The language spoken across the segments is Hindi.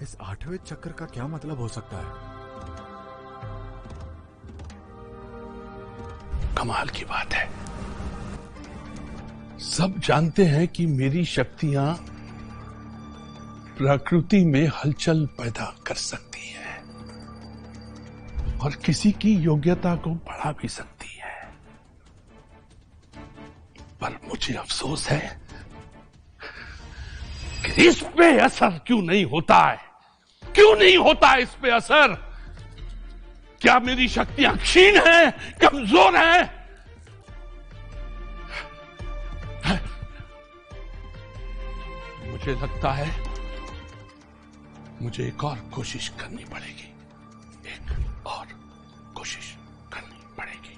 इस 8वें चक्र का क्या मतलब हो सकता है? कमाल की बात है, सब जानते हैं कि मेरी शक्तियां प्रकृति में हलचल पैदा कर सकती हैं और किसी की योग्यता को बढ़ा भी सकती है। पर मुझे अफसोस है कि इस पे असर क्यों नहीं होता है। क्यों नहीं होता है इस पे असर? क्या मेरी शक्तियां क्षीण हैं, कमजोर हैं? मुझे लगता है मुझे एक और कोशिश करनी पड़ेगी, एक और कोशिश करनी पड़ेगी।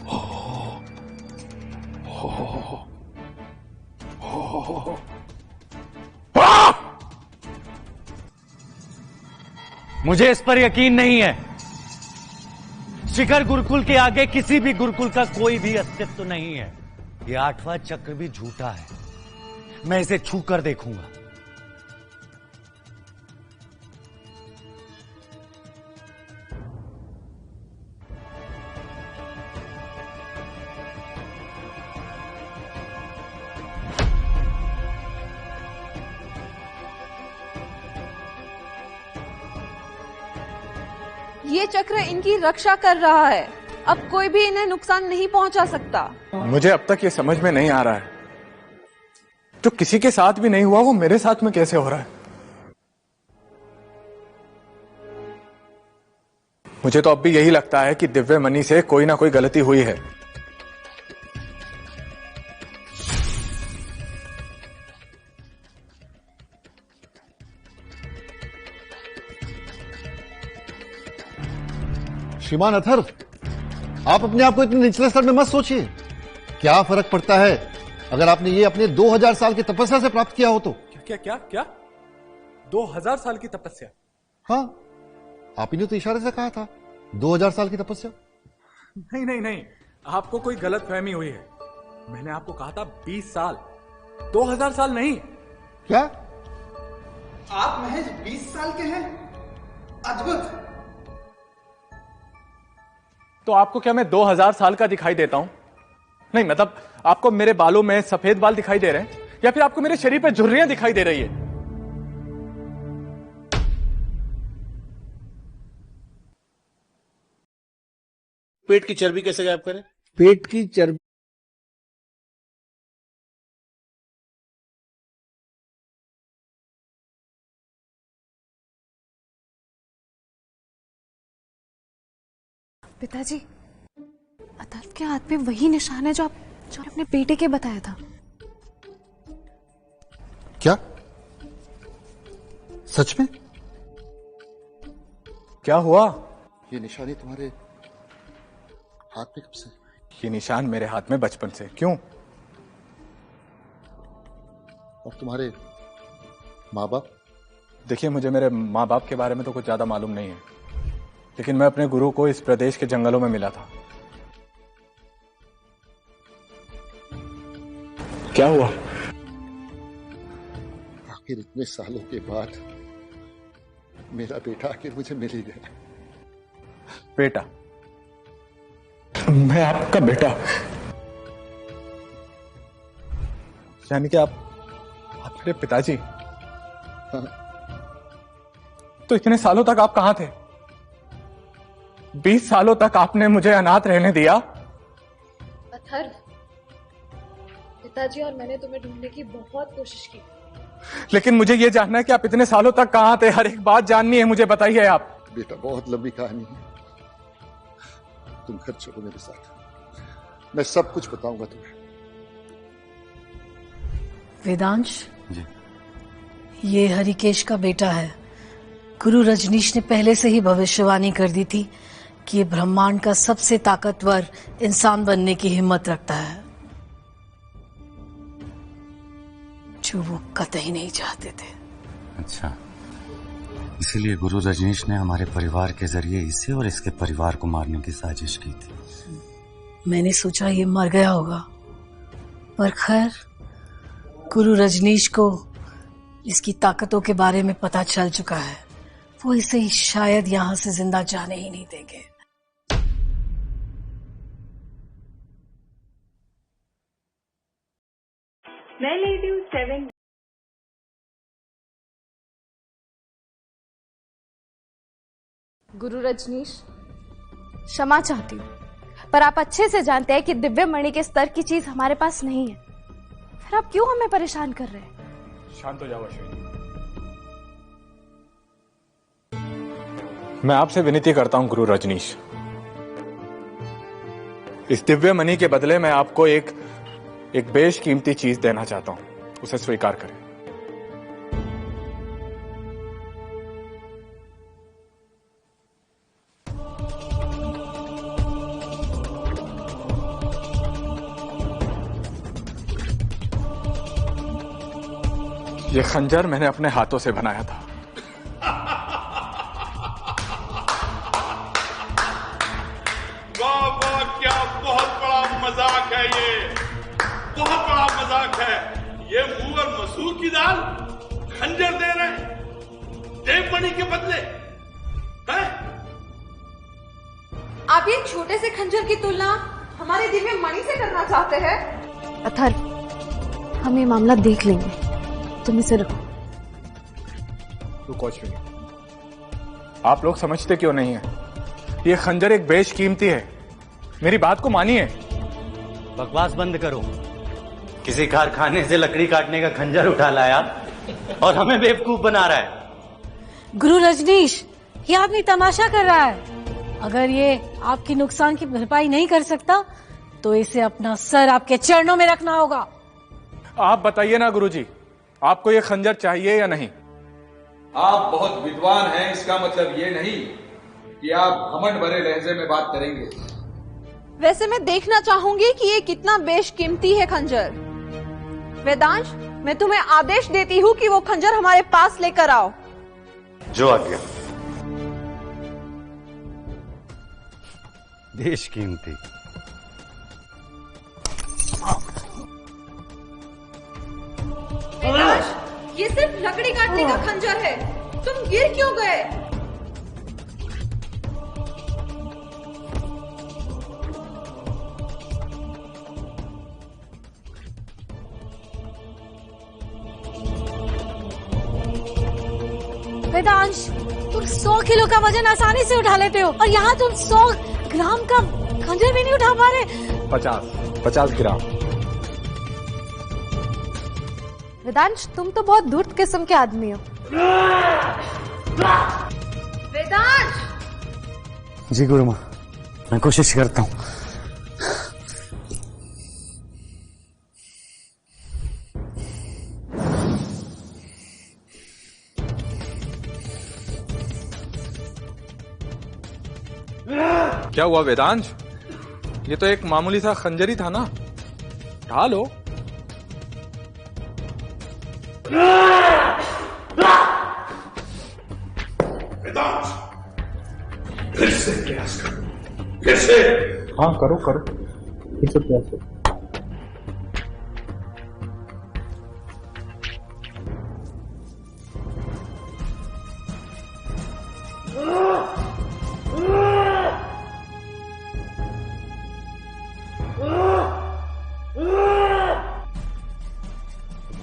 ओह, ओह, ओह, मुझे इस पर यकीन नहीं है। शिखर गुरुकुल के आगे किसी भी गुरुकुल का कोई भी अस्तित्व नहीं है। ये 8वां चक्र भी झूठा है। मैं इसे छू कर देखूंगा। ये चक्र इनकी रक्षा कर रहा है। अब कोई भी इन्हें नुकसान नहीं पहुंचा सकता। मुझे अब तक ये समझ में नहीं आ रहा है, जो किसी के साथ भी नहीं हुआ वो मेरे साथ में कैसे हो रहा है। मुझे तो अब भी यही लगता है कि दिव्य मणि से कोई ना कोई गलती हुई है। श्रीमान अथर्व, आप अपने आप को इतने निचले स्तर में मत सोचिए। क्या फर्क पड़ता है अगर आपने ये अपने 2000 साल की तपस्या से प्राप्त किया हो तो? क्या क्या क्या 2000 साल की तपस्या? हाँ, आप ही ने तो इशारे से कहा था 2000 साल की तपस्या। नहीं नहीं नहीं, आपको कोई गलत फहमी हुई है। मैंने आपको कहा था 20 साल, 2000 साल नहीं। क्या आप महज 20 साल के हैं? अद्भुत। तो आपको क्या मैं 2000 साल का दिखाई देता हूं? नहीं मतलब आपको मेरे बालों में सफेद बाल दिखाई दे रहे हैं या फिर आपको मेरे शरीर पर झुर्रियां दिखाई दे रही है? पेट की चर्बी कैसे गायब करें? पेट की चर्बी पिताजी, अथर्व के हाथ में वही निशान है जो अपने बेटे के बताया था। क्या सच में? क्या हुआ? ये निशानी तुम्हारे हाथ में कब से? ये निशान मेरे हाथ में बचपन से। क्यों? और तुम्हारे माँ बाप? देखिए, मुझे मेरे माँ बाप के बारे में तो कुछ ज्यादा मालूम नहीं है, लेकिन मैं अपने गुरु को इस प्रदेश के जंगलों में मिला था। क्या हुआ? आखिर इतने सालों के बाद मेरा बेटा आखिर मुझे मिल ही गया। बेटा? मैं आपका बेटा? यानी कि आप मेरे पिताजी? हाँ। तो इतने सालों तक आप कहां थे? 20 सालों तक आपने मुझे अनाथ रहने दिया। अथर्व, पिताजी और मैंने तुम्हें ढूंढने की बहुत कोशिश की, लेकिन मुझे ये जानना है कि आप इतने सालों तक कहां थे। हर एक बात जाननी है मुझे, बताइए आप। बेटा, बहुत लंबी कहानी है। तुम घर चलो मेरे साथ, मैं सब कुछ बताऊंगा तुम्हें। वेदांश जी, ये हरिकेश का बेटा है। गुरु रजनीश ने पहले से ही भविष्यवाणी कर दी थी कि ये ब्रह्मांड का सबसे ताकतवर इंसान बनने की हिम्मत रखता है, जो वो कतई नहीं चाहते थे। अच्छा, इसीलिए गुरु रजनीश ने हमारे परिवार के जरिए इसे और इसके परिवार को मारने की साजिश की थी। मैंने सोचा ये मर गया होगा, पर खैर गुरु रजनीश को इसकी ताकतों के बारे में पता चल चुका है। वो इसे शायद यहां से जिंदा जाने ही नहीं देंगे। मैं लेती हूँ 7। गुरु रजनीश, क्षमा चाहती हूँ, पर आप अच्छे से जानते हैं कि दिव्य मणि के स्तर की चीज हमारे पास नहीं है। फिर आप क्यों हमें परेशान कर रहे हैं? शांत हो जाओ अश्विनी। मैं आपसे विनती करता हूं गुरु रजनीश, इस दिव्य मणि के बदले मैं आपको एक बेशकीमती चीज देना चाहता हूं, उसे स्वीकार करें। ये खंजर मैंने अपने हाथों से बनाया था। वाह वाह, क्या बहुत बड़ा मजाक है ये, बहुत बड़ा मजाक है ये। मूंग और मसूर की दाल खंजर दे रहे हैं देवमणि के बदले हैं? आप ये छोटे से खंजर की तुलना हमारे दिव्य मणि से करना चाहते हैं? अथर्व, हम ये मामला देख लेंगे, तुम इसे रखो। रुको अश्विनी, आप लोग समझते क्यों नहीं है? ये खंजर एक बेशकीमती है, मेरी बात को मानिए। बकवास बंद करो। किसी कारखाने से लकड़ी काटने का खंजर उठा लाया और हमें बेवकूफ बना रहा है। गुरु रजनीश, ये आदमी तमाशा कर रहा है। अगर ये आपकी नुकसान की भरपाई नहीं कर सकता तो इसे अपना सर आपके चरणों में रखना होगा। आप बताइए ना गुरुजी, आपको ये खंजर चाहिए या नहीं? आप बहुत विद्वान हैं, इसका मतलब ये नहीं कि आप घमंड भरे लहजे में बात करेंगे। वैसे मैं देखना चाहूंगी कि ये कितना बेशकीमती है खंजर। वेदांश, मैं तुम्हें आदेश देती हूँ कि वो खंजर हमारे पास लेकर आओ। जो आज्ञा। बेशकीमती। वेदांश, ये सिर्फ लकड़ी काटने का खंजर है, तुम गिर क्यों गए? वेदांश, तुम 100 किलो का वजन आसानी से उठा लेते हो और यहाँ तुम 100 ग्राम का खंजर भी नहीं उठा पा रहे। 50 ग्राम। वेदांश, तुम तो बहुत धूर्त किस्म के आदमी हो। वेदांश! जी गुरु माँ, मैं कोशिश करता हूँ। क्या हुआ वेदांश? ये तो एक मामूली सा खंजर ही था ना, उठा लो। वेदांश, फिर से प्रयास करो, फिर से। हाँ करो, फिर से प्रयास करो।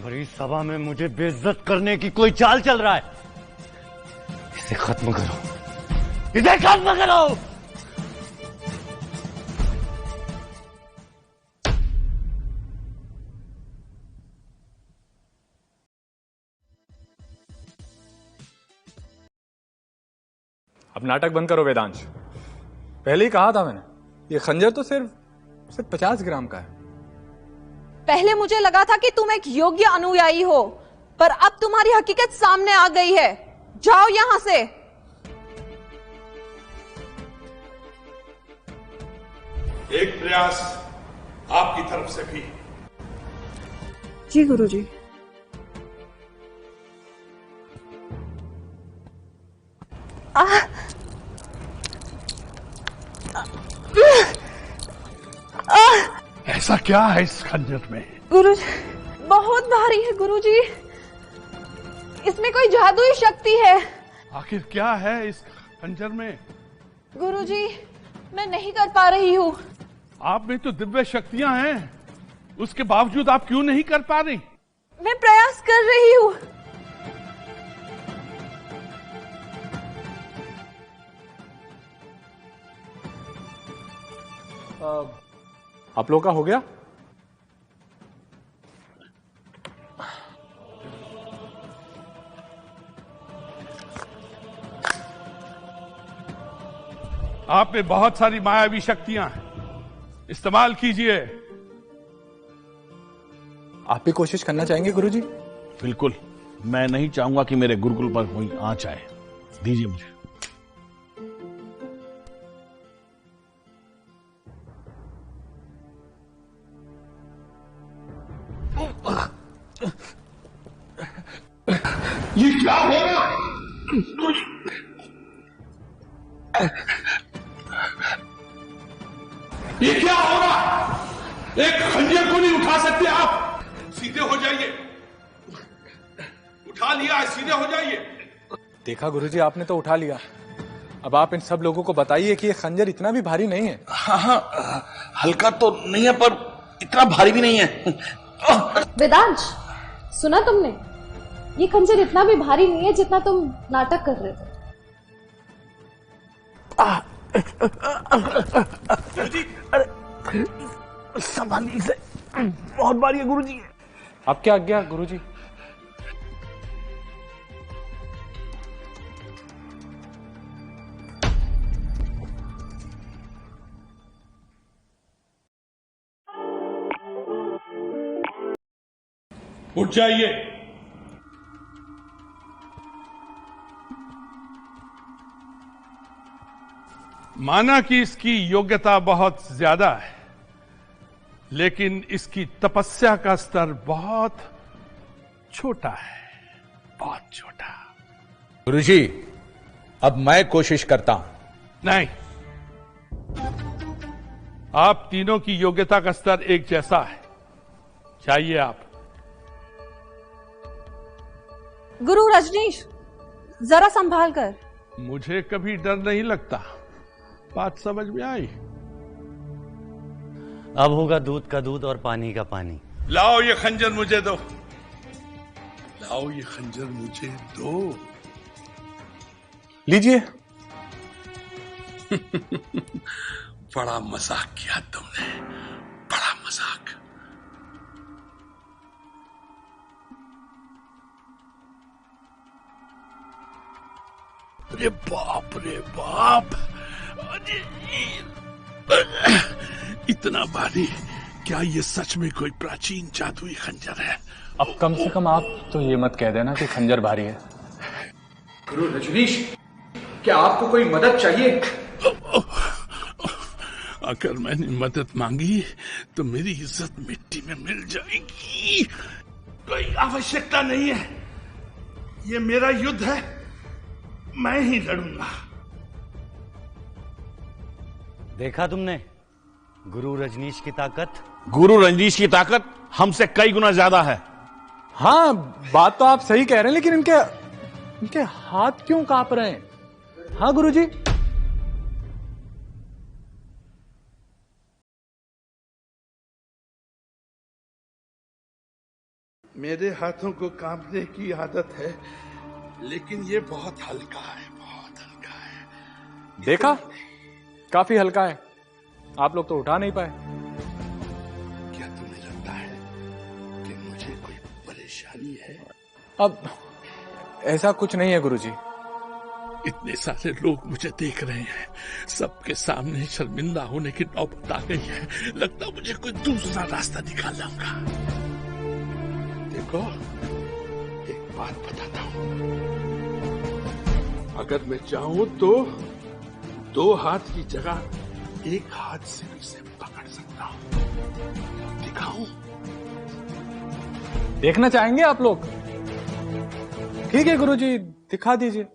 बड़ी सभा में मुझे बेइज्जत करने की कोई चाल चल रहा है। इसे खत्म करो, इसे खत्म करो। अब नाटक बंद करो वेदांश। पहले ही कहा था मैंने, ये खंजर तो सिर्फ 50 ग्राम का है। पहले मुझे लगा था कि तुम एक योग्य अनुयायी हो, पर अब तुम्हारी हकीकत सामने आ गई है। जाओ यहां से। एक प्रयास आपकी तरफ से भी। जी गुरुजी। ऐसा क्या है इस खंजर में? गुरुजी, बहुत भारी है गुरुजी। में कोई जादुई शक्ति है। आखिर क्या है इस खंजर में? गुरुजी, मैं नहीं कर पा रही हूँ। आप में तो दिव्य शक्तियां हैं, उसके बावजूद आप क्यों नहीं कर पा रही? मैं प्रयास कर रही हूँ। आप लोग का हो गया? आप में बहुत सारी मायावी शक्तियां हैं, इस्तेमाल कीजिए। आप भी कोशिश करना चाहेंगे गुरुजी? बिल्कुल, मैं नहीं चाहूंगा कि मेरे गुरुकुल पर कोई आंच आए। दीजिए मुझे। ये क्या हो रहा? ये क्या हो रहा? एक खंजर को नहीं उठा सकते आप? सीधे हो जाइए। उठा लिया है, सीधे हो जाइए। देखा गुरुजी, आपने तो उठा लिया। अब आप इन सब लोगों को बताइए कि ये खंजर इतना भी भारी नहीं है। हाँ, हल्का तो नहीं है पर इतना भारी भी नहीं है। वेदांश, सुना तुमने? ये खंजर इतना भी भारी नहीं है जितना तुम नाटक कर रहे थे। गुरुजी, अरे संभालिए इसे, बहुत भारी है गुरुजी। अब क्या आज्ञा गुरुजी? उठ जाइए। माना कि इसकी योग्यता बहुत ज्यादा है, लेकिन इसकी तपस्या का स्तर बहुत छोटा है, बहुत छोटा। गुरुजी, अब मैं कोशिश करता हूं। नहीं, आप तीनों की योग्यता का स्तर एक जैसा है। चाहिए आप। गुरु रजनीश, जरा संभाल कर। मुझे कभी डर नहीं लगता, बात समझ में आई? अब होगा दूध का दूध और पानी का पानी। लाओ ये खंजर मुझे दो। लाओ ये खंजर मुझे दो। लीजिए। बड़ा मजाक किया तुमने, बड़ा मजाक। अरे बाप रे बाप, इतना भारी! क्या ये सच में कोई प्राचीन जादुई खंजर है? अब कम से कम आप तो ये मत कह देना कि खंजर भारी है। गुरु रजनीश, क्या आपको कोई मदद चाहिए? अगर मैंने मदद मांगी तो मेरी इज्जत मिट्टी में मिल जाएगी। कोई आवश्यकता नहीं है, ये मेरा युद्ध है, मैं ही लड़ूंगा। देखा तुमने गुरु रजनीश की ताकत? गुरु रजनीश की ताकत हमसे कई गुना ज्यादा है। हाँ, बात तो आप सही कह रहे हैं, लेकिन इनके हाथ क्यों कांप रहे हैं? हाँ गुरुजी? मेरे हाथों को कांपने की आदत है, लेकिन ये बहुत हल्का है, बहुत हल्का है। देखा, काफी हल्का है। आप लोग तो उठा नहीं पाए। क्या तुम्हें लगता है कि मुझे कोई परेशानी है? अब ऐसा कुछ नहीं है गुरुजी। इतने सारे लोग मुझे देख रहे हैं, सबके सामने शर्मिंदा होने की नौबत आ गई है। लगता मुझे कोई दूसरा रास्ता निकाल लाऊंगा। देखो, एक बात बताता हूं, अगर मैं चाहूं तो 2 हाथ की जगह 1 हाथ से इसे पकड़ सकता हूं। दिखाऊं? देखना चाहेंगे आप लोग? ठीक है गुरुजी, दिखा दीजिए।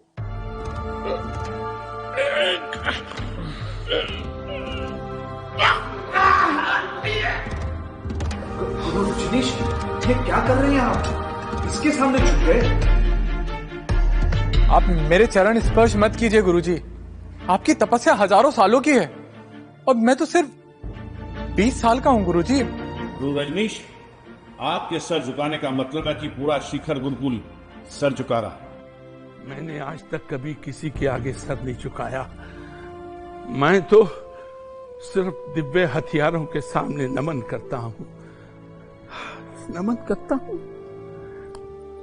गुरु रजनीश, ये क्या कर रहे हैं आप? इसके सामने झुक गए। आप मेरे चरण स्पर्श मत कीजिए गुरुजी। आपकी तपस्या हजारों सालों की है और मैं तो सिर्फ 20 साल का हूं गुरुजी। गुरु रजनीश, आपके सर झुकाने का मतलब है कि पूरा शिखर गुरुकुल सर झुका रहा। मैंने आज तक कभी किसी के आगे सर नहीं झुकाया। मैं तो सिर्फ दिव्य हथियारों के सामने नमन करता हूं,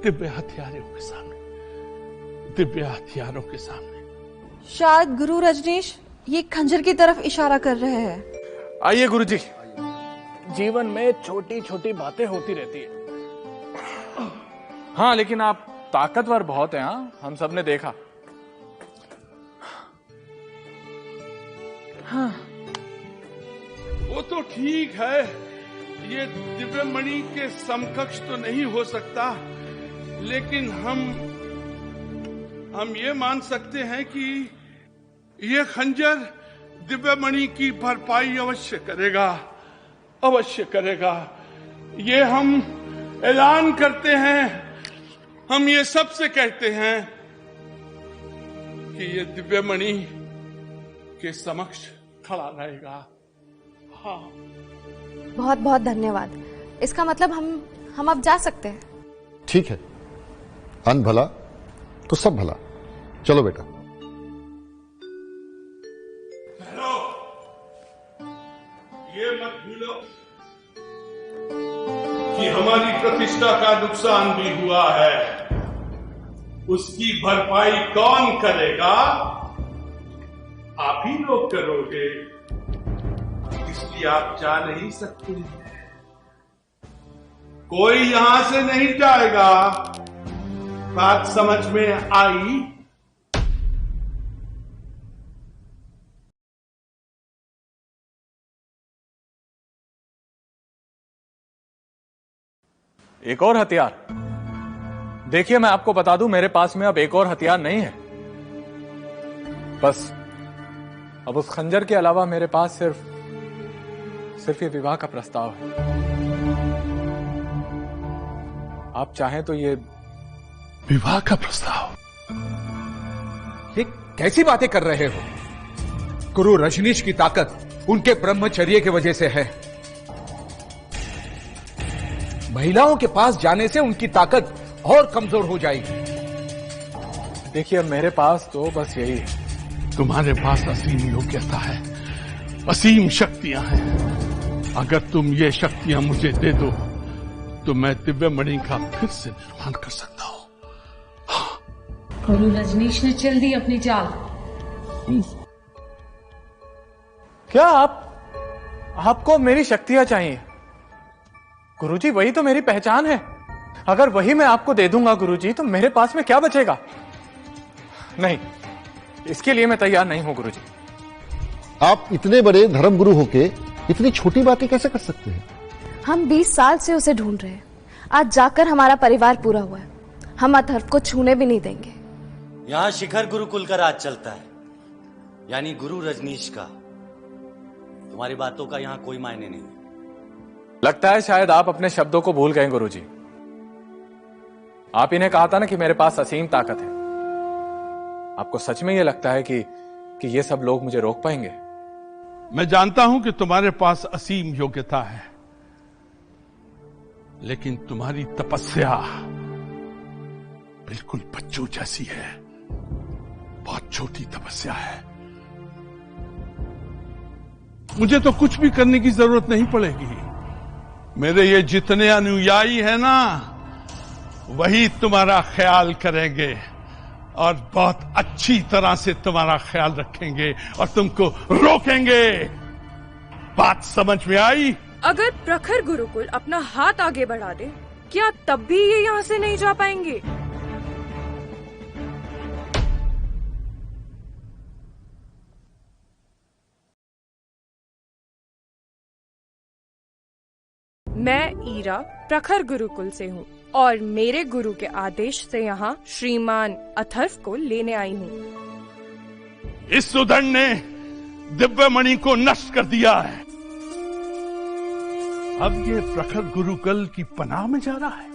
दिव्य हथियारों के सामने, दिव्य हथियारों के सामने। शायद गुरु रजनीश ये खंजर की तरफ इशारा कर रहे हैं। आइए गुरुजी, जीवन में छोटी छोटी बातें होती रहती है। हाँ, लेकिन आप ताकतवर बहुत हैं। हाँ, हम सबने देखा। हाँ। वो तो ठीक है, ये दिव्य मणि के समकक्ष तो नहीं हो सकता, लेकिन हम ये मान सकते हैं कि ये खंजर दिव्य मणि की भरपाई अवश्य करेगा, अवश्य करेगा। ये हम ऐलान करते हैं, हम ये सबसे कहते हैं कि ये दिव्य मणि के समक्ष खड़ा रहेगा। हाँ। बहुत बहुत धन्यवाद। इसका मतलब हम अब जा सकते हैं। ठीक है, अन्न भला तो सब भला। चलो बेटा। ये मत भूलो कि हमारी प्रतिष्ठा का नुकसान भी हुआ है। उसकी भरपाई कौन करेगा? आप ही लोग करोगे, इसलिए आप जा नहीं सकते। कोई यहां से नहीं जाएगा। बात समझ में आई? एक और हथियार? देखिए, मैं आपको बता दूं, मेरे पास में अब एक और हथियार नहीं है। बस अब उस खंजर के अलावा मेरे पास सिर्फ ये विवाह का प्रस्ताव है। आप चाहें तो ये विवाह का प्रस्ताव? ये कैसी बातें कर रहे हो? गुरु रजनीश की ताकत उनके ब्रह्मचर्य की वजह से है। महिलाओं के पास जाने से उनकी ताकत और कमजोर हो जाएगी। देखिए, मेरे पास तो बस यही है। तुम्हारे पास असीम योग्यता है, असीम शक्तियां हैं। अगर तुम ये शक्तियां मुझे दे दो तो मैं दिव्य मणि का फिर से निर्माण कर सकता हूं। गुरु रजनीश ने चल दी अपनी चाल। क्या आपको मेरी शक्तियां चाहिए? गुरुजी, वही तो मेरी पहचान है। अगर वही मैं आपको दे दूंगा गुरुजी, तो मेरे पास में क्या बचेगा? नहीं, इसके लिए मैं तैयार नहीं हूं गुरुजी। आप इतने बड़े धर्मगुरु होके इतनी छोटी बातें कैसे कर सकते हैं? हम 20 साल से उसे ढूंढ रहे हैं। आज जाकर हमारा परिवार पूरा हुआ है। हम अथर्व को छूने भी नहीं देंगे। यहां शिखर गुरुकुल का राज चलता है, यानी गुरु रजनीश का। तुम्हारी बातों का यहां कोई मायने नहीं। लगता है शायद आप अपने शब्दों को भूल गए गुरुजी। आप इन्हें कहा था ना कि मेरे पास असीम ताकत है। आपको सच में यह लगता है कि ये सब लोग मुझे रोक पाएंगे? मैं जानता हूं कि तुम्हारे पास असीम योग्यता है, लेकिन तुम्हारी तपस्या बिल्कुल बच्चों जैसी है। बहुत छोटी तपस्या है। मुझे तो कुछ भी करने की जरूरत नहीं पड़ेगी। मेरे ये जितने अनुयायी हैं ना, वही तुम्हारा ख्याल करेंगे और बहुत अच्छी तरह से तुम्हारा ख्याल रखेंगे और तुमको रोकेंगे। बात समझ में आई? अगर प्रखर गुरुकुल अपना हाथ आगे बढ़ा दे, क्या तब भी ये यहाँ से नहीं जा पाएंगे? मैं ईरा प्रखर गुरुकुल से हूँ और मेरे गुरु के आदेश से यहाँ श्रीमान अथर्व को लेने आई हूँ। इस सुदर्शन ने दिव्य मणि को नष्ट कर दिया है। अब ये प्रखर गुरुकुल की पनाह में जा रहा है।